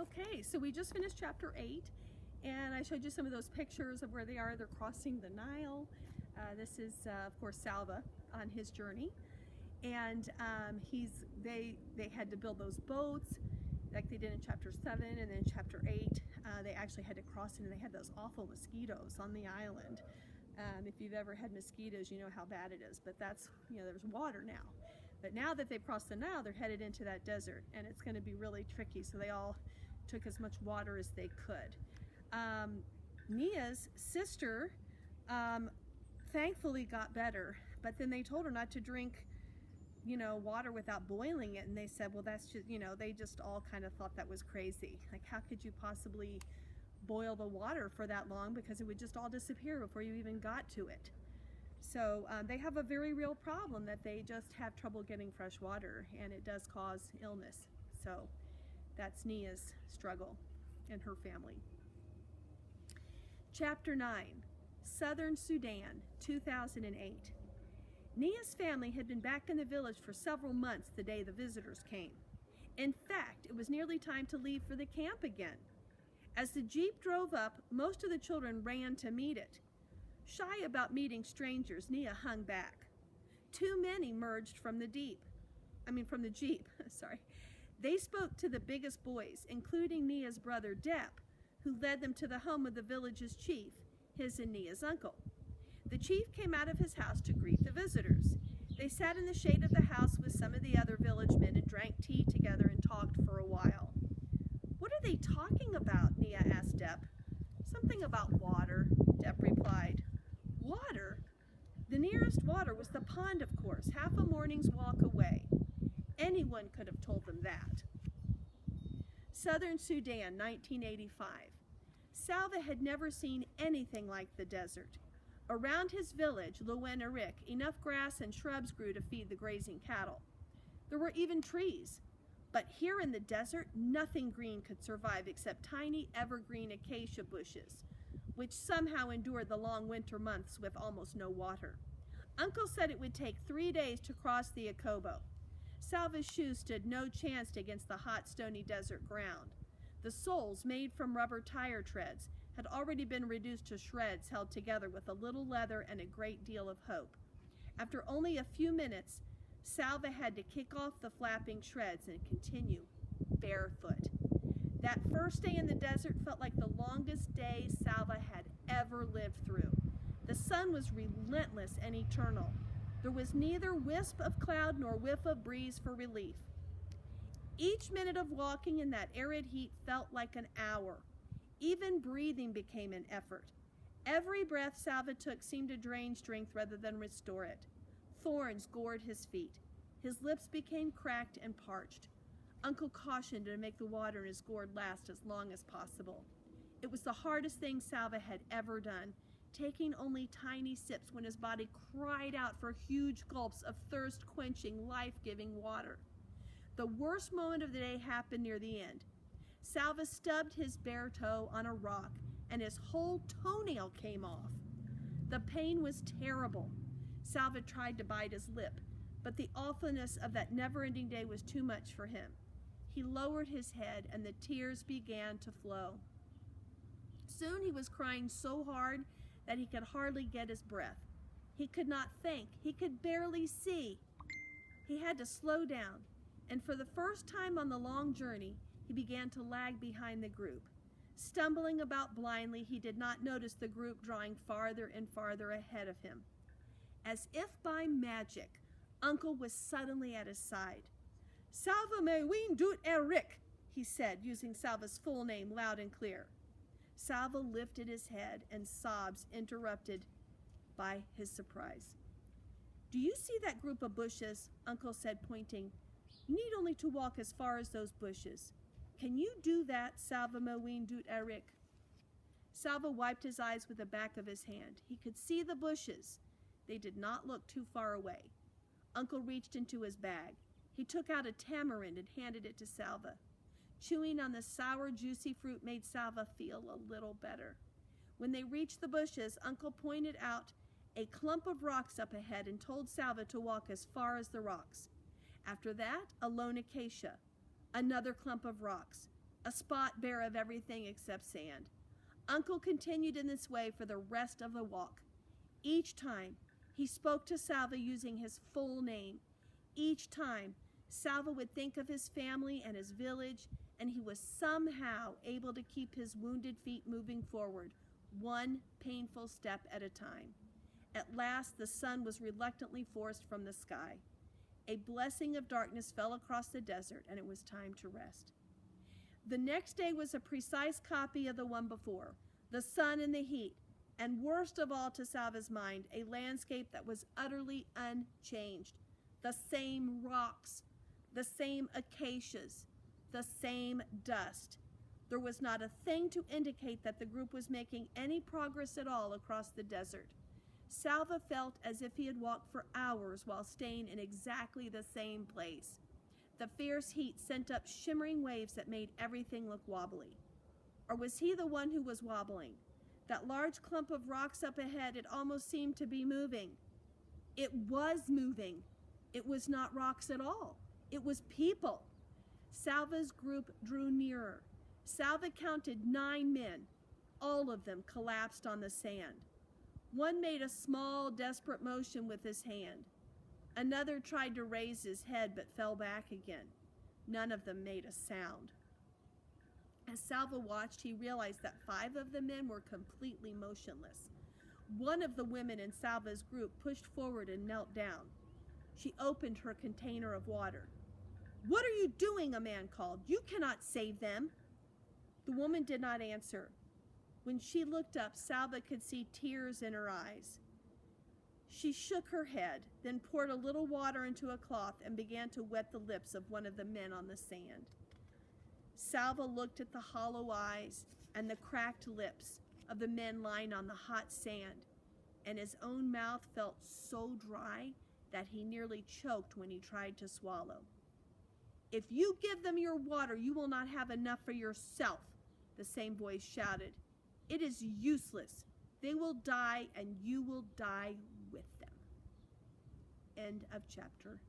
Okay, so we just finished chapter 8, and I showed you some of those pictures of where they are. They're crossing the Nile. This is, of course, Salva on his journey, and they had to build those boats like they did in chapter 7, and then in chapter 8 they actually had to cross in, and they had those awful mosquitoes on the island. If you've ever had mosquitoes, you know how bad it is, but that's, there's water now. But now that they've crossed the Nile, they're headed into that desert, and it's going to be really tricky, so they all took as much water as they could. Nia's sister thankfully got better, but then they told her not to drink water without boiling it, and they said, well, that's just, they just all kind of thought that was crazy. Like, how could you possibly boil the water for that long, because it would just all disappear before you even got to it. So they have a very real problem that they just have trouble getting fresh water, and it does cause illness. So that's Nia's struggle and her family. Chapter 9, Southern Sudan, 2008. Nia's family had been back in the village for several months the day the visitors came. In fact, it was nearly time to leave for the camp again. As the Jeep drove up, most of the children ran to meet it. Shy about meeting strangers, Nia hung back. Two men emerged from the Jeep. Sorry. They spoke to the biggest boys, including Nia's brother Depp, who led them to the home of the village's chief, his and Nia's uncle. The chief came out of his house to greet the visitors. They sat in the shade of the house with some of the other village men and drank tea together and talked for a while. What are they talking about? Nia asked Depp. Something about water, Depp replied. Water? The nearest water was the pond, of course, half a morning's walk away. Anyone could have told them that. Southern Sudan, 1985. Salva had never seen anything like the desert. Around his village, Lowen-Arik, enough grass and shrubs grew to feed the grazing cattle. There were even trees. But here in the desert, nothing green could survive except tiny evergreen acacia bushes, which somehow endured the long winter months with almost no water. Uncle said it would take 3 days to cross the Akobo. Salva's shoes stood no chance against the hot, stony desert ground. The soles, made from rubber tire treads, had already been reduced to shreds held together with a little leather and a great deal of hope. After only a few minutes, Salva had to kick off the flapping shreds and continue barefoot. That first day in the desert felt like the longest day Salva had ever lived through. The sun was relentless and eternal. There was neither wisp of cloud nor whiff of breeze for relief. Each minute of walking in that arid heat felt like an hour. Even breathing became an effort. Every breath Salva took seemed to drain strength rather than restore it. Thorns gored his feet. His lips became cracked and parched. Uncle cautioned him to make the water in his gourd last as long as possible. It was the hardest thing Salva had ever done, taking only tiny sips when his body cried out for huge gulps of thirst-quenching, life-giving water. The worst moment of the day happened near the end. Salva stubbed his bare toe on a rock, and his whole toenail came off. The pain was terrible. Salva tried to bite his lip, but the awfulness of that never-ending day was too much for him. He lowered his head, and the tears began to flow. Soon he was crying so hard that he could hardly get his breath. He could not think. He could barely see. He had to slow down, and for the first time on the long journey, he began to lag behind the group. Stumbling about blindly, he did not notice the group drawing farther and farther ahead of him. As if by magic, Uncle was suddenly at his side. "Salva Meween Doot Erik," he said, using Salva's full name loud and clear. Salva lifted his head, and sobs interrupted by his surprise. "Do you see that group of bushes?" Uncle said, pointing. "You need only to walk as far as those bushes. Can you do that, Salva Meween Doot Erik?" Salva wiped his eyes with the back of his hand. He could see the bushes. They did not look too far away. Uncle reached into his bag. He took out a tamarind and handed it to Salva. Chewing on the sour, juicy fruit made Salva feel a little better. When they reached the bushes, Uncle pointed out a clump of rocks up ahead and told Salva to walk as far as the rocks. After that, a lone acacia, another clump of rocks. a spot bare of everything except sand. Uncle continued in this way for the rest of the walk. Each time, he spoke to Salva using his full name. Each time, Salva would think of his family and his village, and he was somehow able to keep his wounded feet moving forward, one painful step at a time. At last, the sun was reluctantly forced from the sky. A blessing of darkness fell across the desert, and it was time to rest. The next day was a precise copy of the one before, the sun and the heat, and worst of all to Salva's mind, a landscape that was utterly unchanged. The same rocks, the same acacias, the same dust. There was not a thing to indicate that the group was making any progress at all across the desert. Salva felt as if he had walked for hours while staying in exactly the same place. The fierce heat sent up shimmering waves that made everything look wobbly. Or was he the one who was wobbling? That large clump of rocks up ahead, it almost seemed to be moving. It was moving. It was not rocks at all. It was people. Salva's group drew nearer. Salva counted 9 men. All of them collapsed on the sand. One made a small, desperate motion with his hand. Another tried to raise his head but fell back again. None of them made a sound. As Salva watched, he realized that 5 of the men were completely motionless. One of the women in Salva's group pushed forward and knelt down. She opened her container of water. "What are you doing?" a man called. "You cannot save them." The woman did not answer. When she looked up, Salva could see tears in her eyes. She shook her head, then poured a little water into a cloth and began to wet the lips of one of the men on the sand. Salva looked at the hollow eyes and the cracked lips of the men lying on the hot sand, and his own mouth felt so dry that he nearly choked when he tried to swallow. "If you give them your water, you will not have enough for yourself," the same voice shouted. "It is useless. They will die, and you will die with them." End of chapter